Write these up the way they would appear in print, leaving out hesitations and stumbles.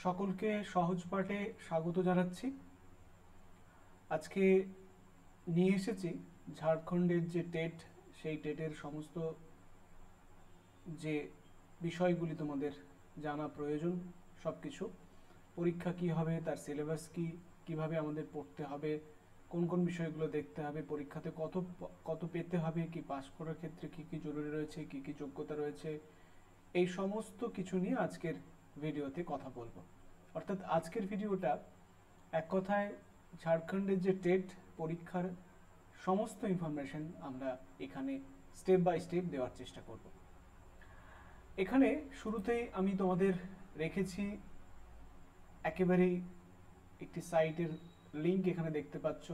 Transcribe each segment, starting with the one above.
সকলকে সহজ পাঠে স্বাগত জানাচ্ছি। আজকে নিয়ে এসেছি ঝাড়খণ্ডের যে টেট, সেই টেটের সমস্ত যে বিষয়গুলি তোমাদের জানা প্রয়োজন, সব কিছু। পরীক্ষা কি হবে, তার সিলেবাস কি, কিভাবে আমাদের পড়তে হবে, কোন কোন বিষয়গুলো দেখতে হবে, পরীক্ষাতে কত কত পেতে হবে, কি পাস করার ক্ষেত্রে কি কি জরুরি রয়েছে, কি কি যোগ্যতা রয়েছে, এই সমস্ত কিছু নিয়ে আজকের ভিডিওতে কথা বলবো। অর্থাৎ আজকের ভিডিওটা এক কথায় ঝাড়খণ্ডের যে টেট পরীক্ষার সমস্ত ইনফরমেশন আমরা এখানে স্টেপ বাই স্টেপ দেওয়ার চেষ্টা করব। এখানে শুরুতেই আমি তোমাদের রেখেছি একেবারেই একটি সাইটের লিঙ্ক, এখানে দেখতে পাচ্ছ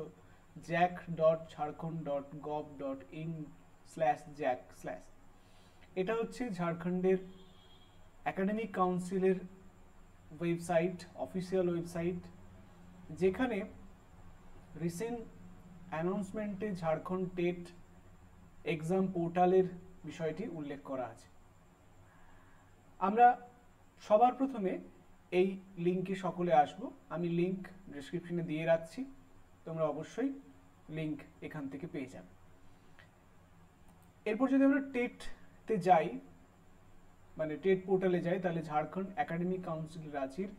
jac.jharkhand.gov.in/jac/। এটা হচ্ছে ঝাড়খণ্ডের একাডেমিক কাউন্সিলের ওয়েবসাইট, অফিসিয়াল ওয়েবসাইট, যেখানে রিসেন্ট অ্যানাউন্সমেন্টে ঝাড়খণ্ড টেট এক্সাম পোর্টালের বিষয়টি উল্লেখ করা আছে। আমরা সবার প্রথমে এই লিঙ্কে সকলে আসব। আমি লিঙ্ক ডেসক্রিপশনে দিয়ে রাখছি, তোমরা অবশ্যই লিঙ্ক এখান থেকে পেয়ে যাবে। এরপর যদি আমরা টেটতে যাই, মানে টেট পোর্টালে যাই, তাহলে ঝাড়খণ্ড একাডেমিক কাউন্সিল রাঁচির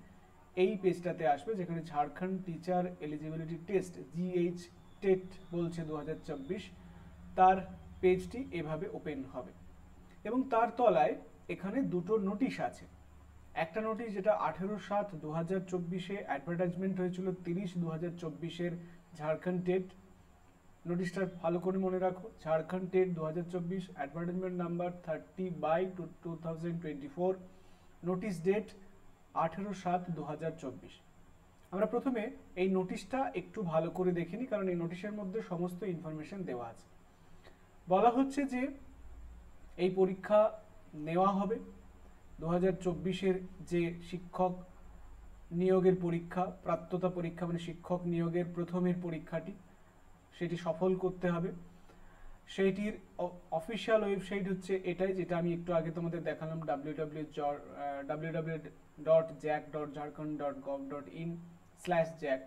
এই পেজটাতে আসবে, যেখানে Jharkhand teacher eligibility test GH TET বলছে 2024, তার পেজটি এভাবে ওপেন হবে এবং তার তলায় এখানে দুটো নোটিশ আছে। একটা নোটিশ যেটা 18/7/2024 অ্যাডভার্টাইজমেন্ট হয়েছিল 30/2024 ঝাড়খণ্ড টেট। নোটিশটা ভালো করে মনে রাখো, Jharkhand TET 2024, advertisement number 30/2024, notice date 18/7/2024। আমরা প্রথমে এই নোটিশটা একটু ভালো করে দেখিনি, কারণ এই নোটিশের মধ্যে সমস্ত ইনফরমেশন দেওয়া আছে। বলা হচ্ছে যে এই পরীক্ষা নেওয়া হবে 2024-এর যে শিক্ষক নিয়োগের পরীক্ষা, প্রাপ্যতা পরীক্ষা, মানে শিক্ষক নিয়োগের প্রথমের পরীক্ষাটি, সেটি সফল করতে হবে। সেইটির অফিসিয়াল ওয়েবসাইট হচ্ছে এটাই, যেটা আমি একটু আগে তোমাদের দেখালাম, www.jac.jharkhand.gov.in/jac।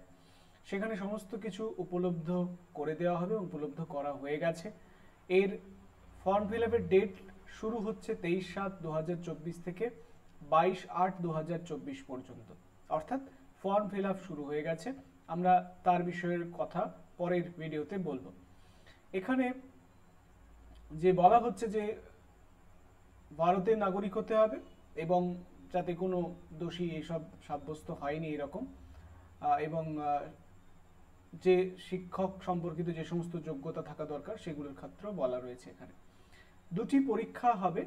সেখানে সমস্ত কিছু উপলব্ধ করে দেওয়া হবে, উপলব্ধ করা হয়ে গেছে। এর ফর্ম ফিল আপের ডেট শুরু হচ্ছে 23/7/2024 থেকে 22/8/2024 পর্যন্ত, অর্থাৎ ফর্ম ফিল আপ শুরু হয়ে গেছে। আমরা তার বিষয়ের কথা পরের ভিডিওতে বলবো। এখানে যে বলা হচ্ছে যে ভারতের নাগরিক হতে হবে এবং যাতে কোনো দোষী এসব সাব্যস্ত হয়নি এরকম, এবং যে শিক্ষক সম্পর্কিত যে সমস্ত যোগ্যতা থাকা দরকার সেগুলোর ক্ষেত্রেও বলা রয়েছে। এখানে দুটি পরীক্ষা হবে,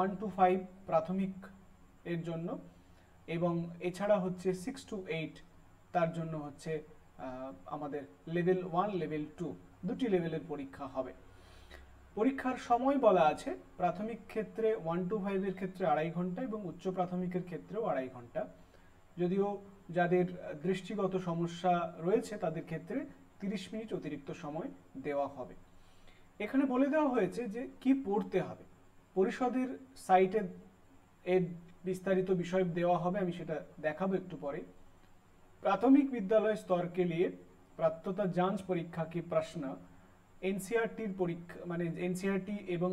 1 to 5 প্রাথমিক এর জন্য, এবং এছাড়া হচ্ছে 6 to 8 তার জন্য হচ্ছে আমাদের লেভেল 1 লেভেল 2 দুটি লেভেলের পরীক্ষা হবে। পরীক্ষার সময় বলা আছে প্রাথমিক ক্ষেত্রে 1 to 5 এর ক্ষেত্রে 2.5 ঘন্টা এবং উচ্চ প্রাথমিকের ক্ষেত্রেও 2.5 ঘন্টা। যদিও যাদের দৃষ্টিগত সমস্যা রয়েছে তাদের ক্ষেত্রে 30 মিনিট অতিরিক্ত সময় দেওয়া হবে। এখানে বলে দেওয়া হয়েছে যে কি পড়তে হবে। পরিষদের সাইটে এর বিস্তারিত বিষয় দেওয়া হবে, আমি সেটা দেখাবো একটু পরে। प्राथमिक विद्यालय स्तर के लिए प्राप्तता जांच परीक्षा के प्रश्न एनसीईआरटीर परीक्षा মানে এনসিইআরটি এবং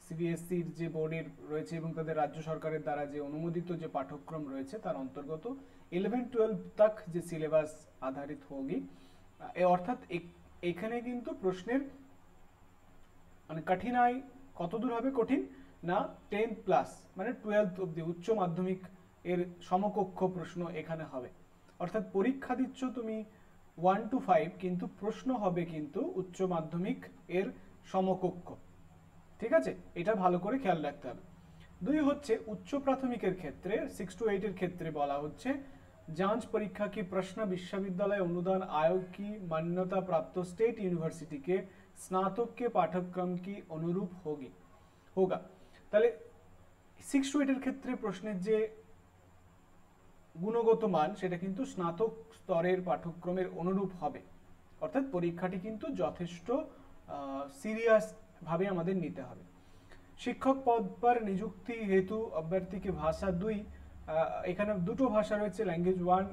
সিবিএসসির যে বোর্ডের রয়েছে এবং তাদের রাজ্য সরকারের দ্বারা যে অনুমোদিত যে পাঠ্যক্রম রয়েছে তার অন্তর্গত 11-12 तक যে সিলেবাস আধারিত होगी। অর্থাৎ এখানে কিন্তু প্রশ্নের মানে কঠিনাই কতদূর হবে, কঠিন না 10 প্লাস মানে 12 অবধি উচ্চ মাধ্যমিক এর সমকক্ষ প্রশ্ন এখানে হবে। অর্থাৎ পরীক্ষা দিচ্ছ তুমি 1 to 5, কিন্তু প্রশ্ন হবে কিন্তু উচ্চ মাধ্যমিক এর সমকক্ষ। ঠিক আছে, এটা ভালো করে খেয়াল রাখতে হবে। দুই হচ্ছে উচ্চ প্রাথমিকের ক্ষেত্রে 6 to 8 এর ক্ষেত্রে বলা হচ্ছে जांच परीक्षा की प्रश्न विश्वविद्यालय अनुदान आयोग की मान्यता प्राप्त स्टेट यूनिवर्सिटी के स्नातक के पाठ्यक्रम की अनुरूप होगा। তাহলে 6 to 8 এর ক্ষেত্রে প্রশ্নের যে গুণগত মান সেটা কিন্তু স্নাতক স্তরের পাঠ্যক্রমের অনুরূপ হবে। অর্থাৎ পরীক্ষাটি কিন্তু যথেষ্ট সিরিয়াস ভাবে আমাদের নিতে হবে। शिक्षक पद पर नियुक्ति हेतु अभ्यर्थी की भाषा 2 এখানে দুটো ভাষা রয়েছে, ল্যাঙ্গুয়েজ 1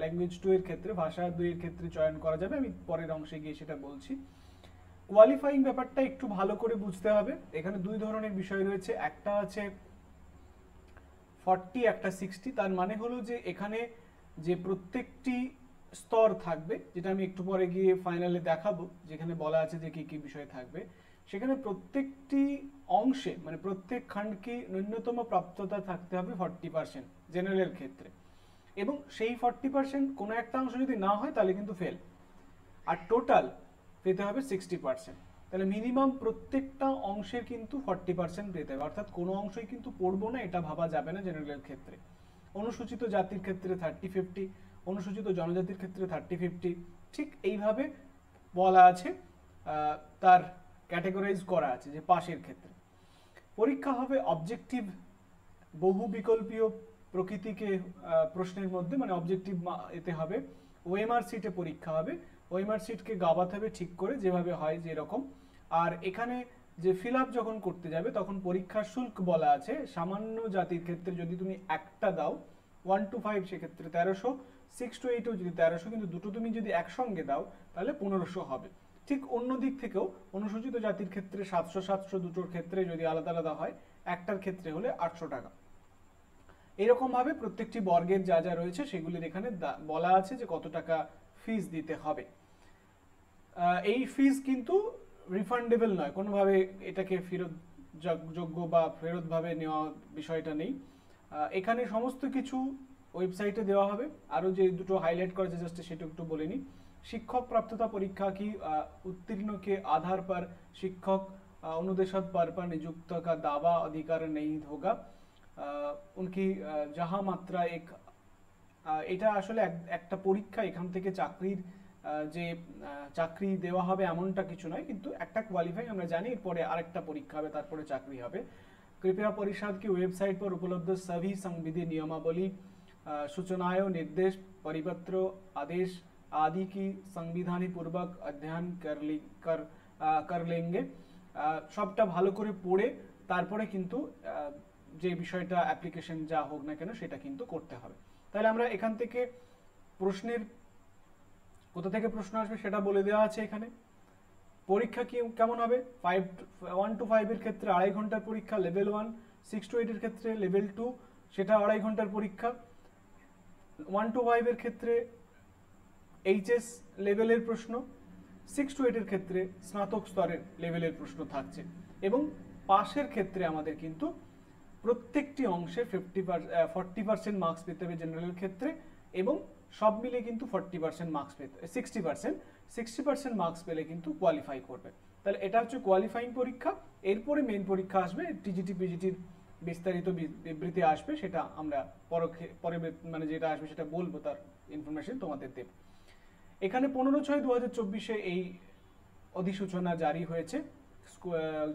ল্যাঙ্গুয়েজ 2 এর ক্ষেত্রে, ভাষা 2 এর ক্ষেত্রে চয়ন করা যাবে, আমি পরের অংশে গিয়ে সেটা বলছি। কোয়ালিফাইং ব্যাপারটা একটু ভালো করে বুঝতে হবে। এখানে দুই ধরনের বিষয় রয়েছে, একটা আছে 40, একটা 60। তার মানে হলো যে এখানে যে প্রত্যেকটি স্তর থাকবে, যেটা আমি একটু পরে গিয়ে ফাইনালে দেখাবো, যেখানে বলা আছে যে কি কি বিষয় থাকবে, সেখানে প্রত্যেকটি অংশে মানে প্রত্যেক খণ্ডকে ন্যূনতম প্রাপ্ততা থাকতে হবে 40% জেনারেল ক্ষেত্রে, এবং সেই 40% কোনো একটা অংশ যদি না হয় তাহলে কিন্তু ফেল, আর টোটাল পেতে হবে 60%। তাহলে মিনিমাম প্রত্যেকটা অংশের কিন্তু 40% পেতে হবে, অর্থাৎ কোনো অংশই কিন্তু পড়বো না এটা ভাবা যাবে না জেনারেল ক্ষেত্রে। অনুসূচিত জাতির ক্ষেত্রে 30-50, অনুসূচিত জনজাতির ক্ষেত্রে 30-50, ঠিক এইভাবে বলা আছে, তার ক্যাটেগরাইজ করা আছে যে পাশের ক্ষেত্রে। পরীক্ষা হবে অবজেক্টিভ বহু বিকল্পীয় প্রকৃতিকে প্রশ্নের মধ্যে, মানে অবজেক্টিভ এতে হবে। ওএমআর সিটে পরীক্ষা হবে, ওএমআর সিটকে গাবাতে হবে ঠিক করে, যেভাবে হয় যেরকম। আর এখানে যে ফিল আপ যখন করতে যাবে তখন পরীক্ষার শুল্ক বলা আছে, সামান্য জাতির ক্ষেত্রে যদি তুমি একটা দাও 1 to 5 সেক্ষেত্রে 1300, 6 to 8ও যদি 1300, কিন্তু দুটো তুমি যদি একসঙ্গে দাও তাহলে 1500 হবে। ঠিক অন্য দিক থেকেও অনুসূচিত জাতির ক্ষেত্রে 700 দুটোর ক্ষেত্রে যদি আলাদা আলাদা হয়, একটার ক্ষেত্রে হলে 800 টাকা। এরকম ভাবে প্রত্যেকটি বর্গের যা যা রয়েছে সেগুলির এখানে বলা আছে যে কত টাকা ফিস দিতে হবে। এই ফিস কিন্তু রিফান্ডেবল নয়, কোনোভাবে এটাকে ফেরত যোগ্য বা ফেরত ভাবে নেওয়া বিষয়টা নেই। এখানে সমস্ত কিছু ওয়েবসাইটে দেওয়া হবে। আরও যে দুটো হাইলাইট করেছে জাস্ট সেটা একটু বলে নিই। शिक्षक प्राप्तता परीक्षा की उत्तीर्ण के आधार पर शिक्षक अनुदेशक पद पर नियुक्त का दावा अधिकार नहीं होगा। उनकी जहाँ मात्रा एक এটা আসলে একটা পরীক্ষা, এখান থেকে চাকরির যে চাকরি দেওয়া হবে এমনটা কিছু নয়, কিন্তু একটা কোয়ালিফাই আমরা জানি, এরপরে আরেকটা পরীক্ষা হবে, তারপরে চাকরি হবে। कृपया परिषद की वेबसाइट पर उपलब्ध सभी संविधि नियमावली, सूचनाएं, निर्देश, परिपत्र, आदेश आदि की संविधानी पूर्वक अध्ययन कर लेंगे। সবটা ভালো করে পড়ে তারপরে কিন্তু যে বিষয়টা অ্যাপ্লিকেশন যা হোক না কেন সেটা কিন্তু করতে হবে। তাহলে আমরা এখান থেকে প্রশ্নের কোথা থেকে প্রশ্ন আসবে সেটা বলে দেওয়া আছে এখানে। পরীক্ষা কি কেমন হবে? 1 to 5 এর ক্ষেত্রে 2.5 ঘন্টার পরীক্ষা লেভেল 1, 6 to 8 এর ক্ষেত্রে লেভেল 2 সেটা 2.5 ঘন্টার পরীক্ষা। 1 to 5 এর ক্ষেত্রে এইচএস লেভেলের প্রশ্ন, 6 to 8 এর ক্ষেত্রে স্নাতক স্তরের লেভেলের প্রশ্ন থাকছে। এবং পাশের ক্ষেত্রে আমাদের কিন্তু প্রত্যেকটি অংশে 40% মার্কস পেতে হবে জেনারেল ক্ষেত্রে, এবং সব মিলে কিন্তু 40% মার্কস পেতে 60% মার্কস পেলে কিন্তু কোয়ালিফাই করবে। তাহলে এটা হচ্ছে কোয়ালিফাইং পরীক্ষা। এরপরে মেইন পরীক্ষা আসবে, টিজিটি পিজিটির বিস্তারিত বিবৃতি আসবে, সেটা আমরা পরে মানে যেটা আসবে সেটা বলবো, তার ইনফরমেশন তোমাদের দেব। এখানে 15/6/2024 এই অধিসূচনা জারি হয়েছে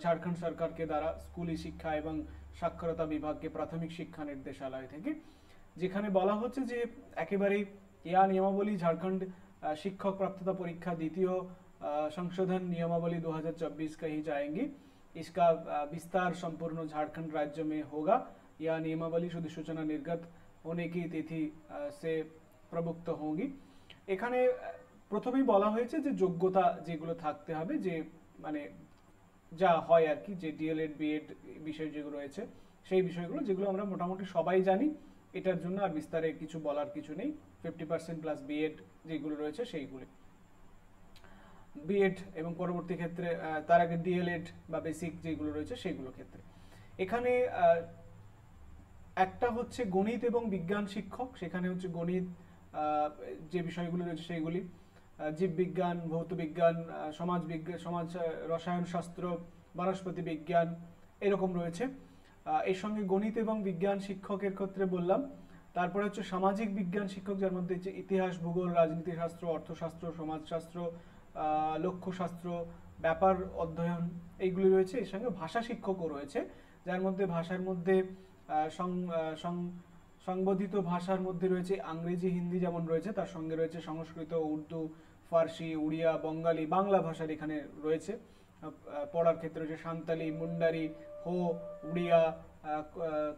ঝাড়খণ্ড সরকারকে দ্বারা স্কুলি শিক্ষা এবং সাক্ষরতা বিভাগকে প্রাথমিক শিক্ষা নির্দেশালয় থেকে, যেখানে বলা হচ্ছে যে একেবারেই यह नियमावली झारखंड शिक्षक प्राप्तता परीक्षा द्वितीय संशोधन नियमावली 2024 कही जाएंगी। इसका विस्तार संपूर्ण झारखंड राज्य में होगा। यह नियमावली अधिसूचना निर्गत होने की तिथि से प्रवृत्त होंगी। এখানে প্রথমেই বলা হয়েছে যে যোগ্যতা যেগুলো থাকতে হবে, যে মানে যা হয় আর কি, যে ডিএলএড বিএড বিষয় যেগুলো রয়েছে সেই বিষয়গুলো যেগুলো আমরা মোটামুটি সবাই জানি, এটার জন্য আর বিস্তারে কিছু বলার কিছু নেই। 50% প্লাস বিএড যেগুলো রয়েছে সেইগুলো, বিএড এবং পরবর্তী ক্ষেত্রে তার আগে ডিএলএড বা বেসিক যেগুলো রয়েছে সেইগুলো ক্ষেত্রে। এখানে একটা হচ্ছে গণিত এবং বিজ্ঞান শিক্ষক, সেখানে হচ্ছে গণিত যে বিষয়গুলো রয়েছে সেইগুলি, জীববিজ্ঞান, ভৌত বিজ্ঞান, সমাজ বিজ্ঞান, সমাজ রসায়ন শাস্ত্র, বনস্পতি বিজ্ঞান এরকম রয়েছে। এর সঙ্গে গণিত এবং বিজ্ঞান শিক্ষকের ক্ষেত্রে বললাম। তারপরে হচ্ছে সামাজিক বিজ্ঞান শিক্ষক, যার মধ্যে হচ্ছে ইতিহাস, ভূগোল, রাজনীতি শাস্ত্র, অর্থশাস্ত্র, সমাজশাস্ত্র, লক্ষ্যশাস্ত্র, ব্যাপার অধ্যয়ন এইগুলি রয়েছে। এর সঙ্গে ভাষা শিক্ষকও রয়েছে, যার মধ্যে ভাষার মধ্যে সংবোধিত ভাষার মধ্যে রয়েছে ইংরেজি, হিন্দি যেমন রয়েছে, তার সঙ্গে রয়েছে সংস্কৃত, উর্দু, ফার্সি, উড়িয়া, বঙ্গালী, বাংলা ভাষার এখানে রয়েছে। পড়ার ক্ষেত্রে রয়েছে সাঁওতালি, মুন্ডারি, হো, উড়িয়া,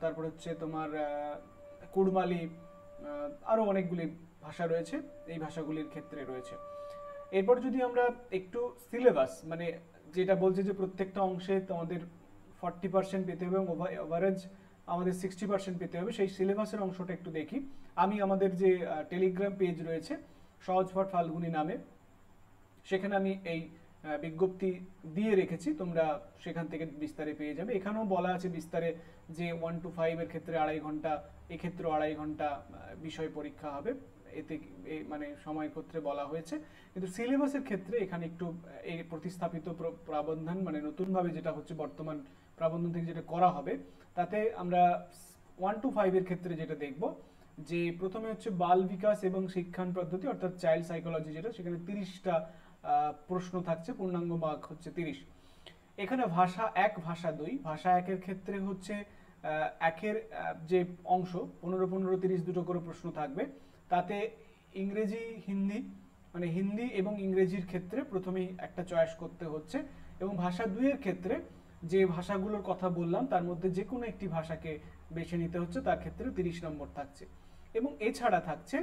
তারপর হচ্ছে তোমার কুড়মালি, আরও অনেকগুলি ভাষা রয়েছে, এই ভাষাগুলির ক্ষেত্রে রয়েছে। এরপর যদি আমরা একটু সিলেবাস, মানে যেটা বলছে যে প্রত্যেকটা অংশে তোমাদের 40% পেতে হবে এবং ওভারেজ আমাদের 60% পেতে হবে, সেই সিলেবাসের অংশটা একটু দেখি। আমি আমাদের যে টেলিগ্রাম পেজ রয়েছে সহজ পাঠ ফাল্গুনী নামে, সেখানে আমি এই বিজ্ঞপ্তি দিয়ে রেখেছি, তোমরা সেখান থেকে বিস্তারে পেয়ে যাবে। এখানেও বলা আছে বিস্তারে যে 1 to 5 এর ক্ষেত্রে 2.5 ঘন্টা, এক্ষেত্রেও 2.5 ঘন্টা বিষয় পরীক্ষা হবে, এতে মানে সময়ের ক্ষেত্রে বলা হয়েছে। কিন্তু সিলেবাসের ক্ষেত্রে এখানে একটু এই প্রতিস্থাপিত প্রাবধান, মানে নতুনভাবে যেটা হচ্ছে বর্তমান প্রাবধান থেকে যেটা করা হবে, তাতে আমরা 1 to 5 এর ক্ষেত্রে যেটা দেখব যে প্রথমে হচ্ছে বাল বিকাশ এবং শিক্ষান পদ্ধতি অর্থাৎ চাইল্ড সাইকোলজি, যেটা সেখানে 30টা প্রশ্ন থাকছে, পূর্ণাঙ্গ মার্ক হচ্ছে 30। এখানে ভাষা 1 ভাষা 2, ভাষা 1 এর ক্ষেত্রে হচ্ছে একের যে অংশ 15 30 দুটো করে প্রশ্ন থাকবে, তাতে ইংরেজি হিন্দি, মানে হিন্দি এবং ইংরেজির ক্ষেত্রে প্রথমেই একটা চয়েস করতে হচ্ছে, এবং ভাষা 2 এর ক্ষেত্রে যে ভাষাগুলোর কথা বললাম তার মধ্যে যে কোনো একটি ভাষাকে বেছে নিতে হচ্ছে, তার ক্ষেত্রে 30 নম্বর থাকছে। এবং এছাড়া থাকছে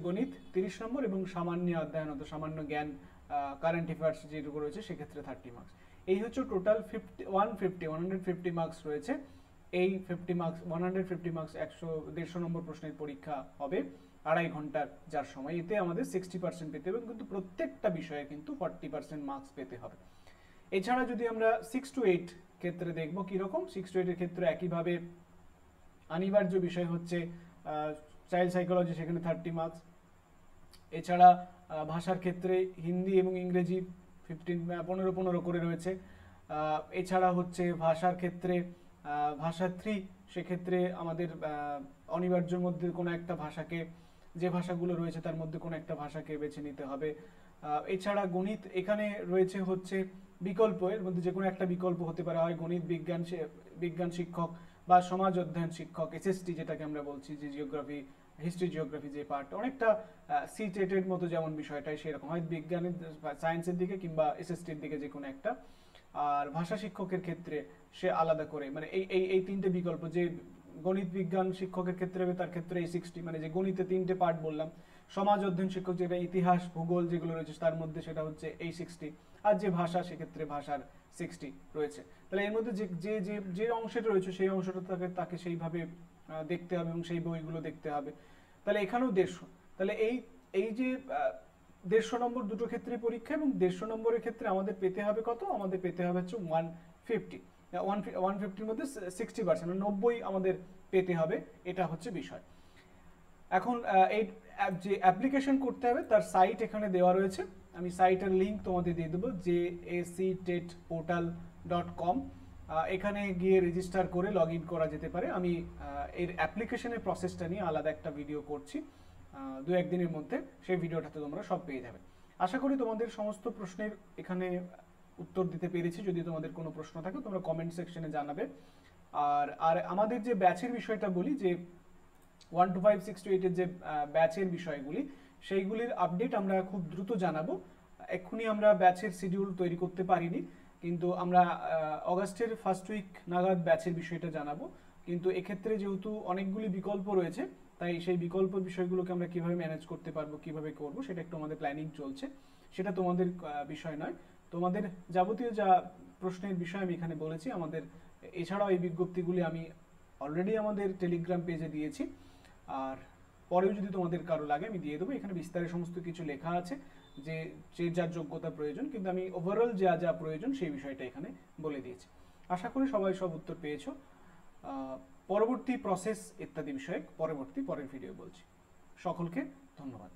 গণিত 30 নম্বর এবং সামান্য অধ্যয়ন, সামান্য জ্ঞান, কারেন্ট অ্যাফেয়ার্স যেটুকু রয়েছে সেক্ষেত্রে 30 মার্কস। এই হচ্ছে টোটাল 150 মার্কস রয়েছে। এই 50 মার্কস 150 মার্কস 150 নম্বর প্রশ্নের পরীক্ষা হবে 2.5 ঘন্টার যার সময়, এতে আমাদের 60% পেতে হবে, কিন্তু প্রত্যেকটা বিষয়ে কিন্তু 40% মার্কস পেতে হবে। এছাড়া যদি আমরা 6 to 8 ক্ষেত্রে দেখব কিরকম, 6 to 8 এর ক্ষেত্রে একইভাবে অনিবার্য বিষয় হচ্ছে চাইল্ড সাইকোলজি, সেখানে 30 মার্কস। এছাড়া ভাষার ক্ষেত্রে হিন্দি এবং ইংরেজি 15 করে রয়েছে। এছাড়া হচ্ছে ভাষার ক্ষেত্রে ভাষা 3, সেক্ষেত্রে আমাদের অনিবার্যের মধ্যে কোনো একটা ভাষাকে, যে ভাষাগুলো রয়েছে তার মধ্যে কোনো একটা ভাষাকে বেছে নিতে হবে। এছাড়া গণিত, এখানে রয়েছে হচ্ছে বিকল্প, এর মধ্যে যে কোনো একটা বিকল্প হতে পারে, হয় গণিত, বিজ্ঞান শিক্ষক বা সমাজ অধ্যয়ন শিক্ষক, এসএসটি যেটাকে আমরা বলছি, যে জিওগ্রাফি, হিস্ট্রি জিওগ্রাফি যে পার্ট, অনেকটা সিটেটের মতো যেমন বিষয়টাই সেরকম, হয় বিজ্ঞানের সায়েন্সের দিকে কিংবা এসএসটির দিকে যে কোনো একটা। আর ভাষা শিক্ষকের ক্ষেত্রে সে আলাদা করে, মানে এই তিনটে বিকল্প, যে গণিত বিজ্ঞান শিক্ষকের ক্ষেত্রে হবে তার ক্ষেত্রে এই 60, মানে যে গণিতে 3টে পার্ট বললাম, সমাজ অধ্যয়ন শিক্ষক যেটা ইতিহাস ভূগোল যেগুলো রয়েছে তার মধ্যে সেটা হচ্ছে এই 60, আর যে ভাষা সেক্ষেত্রে ভাষার 60 রয়েছে। তাহলে এর মধ্যে যে যে যে যে অংশটা রয়েছে সেই অংশটা তাকে সেইভাবে দেখতে হবে এবং সেই বইগুলো দেখতে হবে। তাহলে এখানেও 150, তাহলে এই যে 150 নম্বর দুটো ক্ষেত্রে পরীক্ষা, এবং 150 নম্বরের ক্ষেত্রে আমাদের পেতে হবে কত, আমাদের পেতে হবে হচ্ছে 150, 150-র মধ্যে 60%, 90 আমাদের পেতে হবে, এটা হচ্ছে বিষয়। এখন এই যে অ্যাপ্লিকেশন করতে হবে তার সাইট এখানে দেওয়া রয়েছে, আমি সাইটের লিঙ্ক তোমাদের দিয়ে দেবো, jactetportal.com। এখানে গিয়ে রেজিস্টার করে লগ ইন করা যেতে পারে। আমি এর অ্যাপ্লিকেশনের প্রসেসটা নিয়ে আলাদা একটা ভিডিও করছি 2-1 দিনের মধ্যে, সেই ভিডিওটাতে তোমরা সব পেয়ে যাবে। আশা করি তোমাদের সমস্ত প্রশ্নের এখানে উত্তর দিতে পেরেছি। যদি তোমাদের কোনো প্রশ্ন থাকে তোমরা কমেন্ট সেকশনে জানাবে। আর আমাদের যে ব্যাচের বিষয়টা বলি, যে 1 to 5, 6 to 8 এর যে ব্যাচের বিষয়গুলি, সেইগুলির আপডেট আমরা খুব দ্রুত জানাবো। এক্ষুনি আমরা ব্যাচের শিডিউল তৈরি করতে পারিনি, কিন্তু আমরা অগাস্টের ফার্স্ট উইক নাগাদ ব্যাচের বিষয়টা জানাবো। কিন্তু এক্ষেত্রে যেহেতু অনেকগুলি বিকল্প রয়েছে, তাই সেই বিকল্প বিষয়গুলোকে আমরা কিভাবে ম্যানেজ করতে পারবো, কিভাবে করব, সেটা একটু আমাদের প্ল্যানিং চলছে। সেটা তোমাদের বিষয় নয়, তোমাদের যাবতীয় যা প্রশ্নের বিষয় আমি এখানে বলেছি। আমাদের এছাড়াও এই বিজ্ঞপ্তিগুলি আমি অলরেডি আমাদের টেলিগ্রাম পেজে দিয়েছি, আর পরেও যদি তোমাদের কারো লাগে আমি দিয়ে দেবো। এখানে বিস্তারে সমস্ত কিছু লেখা আছে, যে যার যোগ্যতা প্রয়োজন, কিন্তু আমি ওভারঅল যা যা প্রয়োজন সেই বিষয়টা এখানে বলে দিয়েছি। আশা করি সবাই সব উত্তর পেয়েছো। পরবর্তী প্রসেস ইত্যাদি বিষয়ে পরের ভিডিও বলছি। সকলকে ধন্যবাদ।